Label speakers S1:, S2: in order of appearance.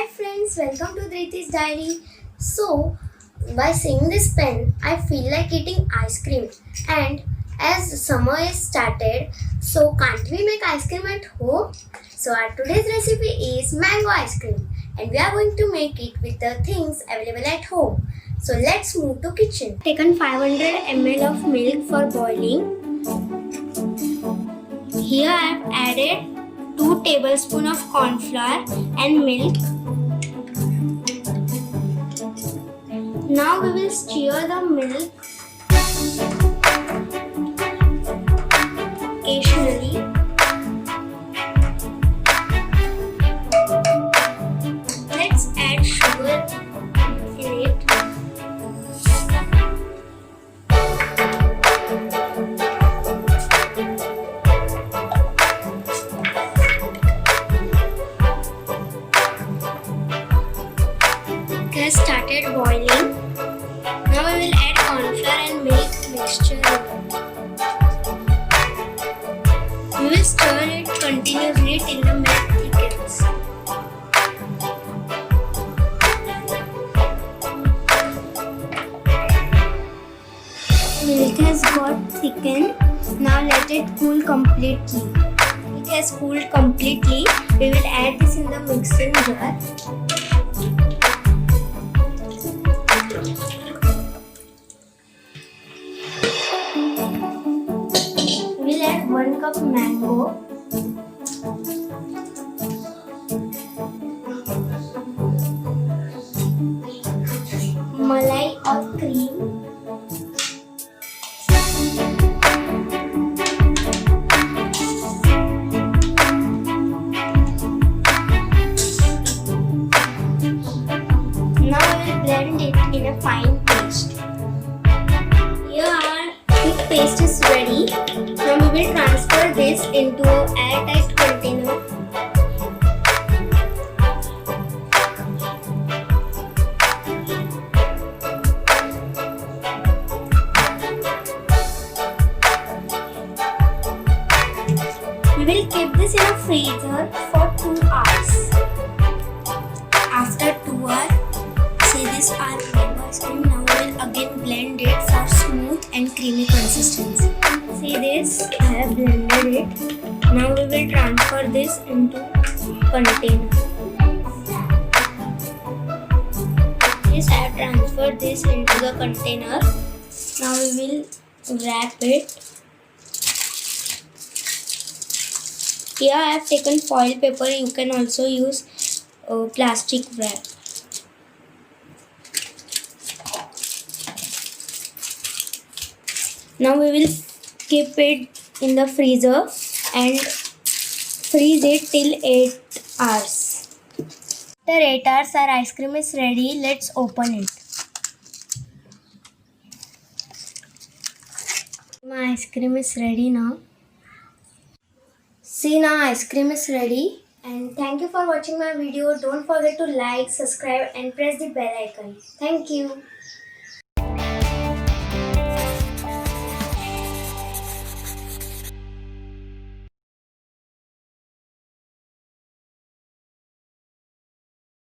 S1: Hi friends, welcome to Dhriti's diary. So, by seeing this pen, I feel like eating ice cream. And as summer is started, so can't we make ice cream at home? So our today's recipe is mango ice cream, and we are going to make it with the things available at home. So let's move to kitchen. Taken 500 ml of milk for boiling. Here I have added 2 tablespoons of corn flour and milk. Now we will stir the milk occasionally. Let's add sugar in it. Gas started boiling. Now we will add corn flour and milk mixture. We will stir it continuously till the milk thickens. Milk has got thickened. Now let it cool completely. It has cooled completely. We will add this in the mixing jar. We'll add 1 cup mango, malai or cream, now we will blend it in a fine paste. Here our thick paste is ready. Now we will transfer this into an airtight container. We will keep this in a freezer for 2 hours. After 2 hours, see this our mango ice cream. Now we will again blend it for smooth and creamy consistency. See this, I have blended it. Now we will transfer this into container. Yes, I have transferred this into the container. Now we will wrap it. Here I have taken foil paper. You can also use plastic wrap. Now we will keep it in the freezer and freeze it till 8 hours. After 8 hours our ice cream is ready. Let's open it. My ice cream is ready now. See, now ice cream is ready. And thank you for watching my video. Don't forget to like, subscribe and press the bell icon. Thank you.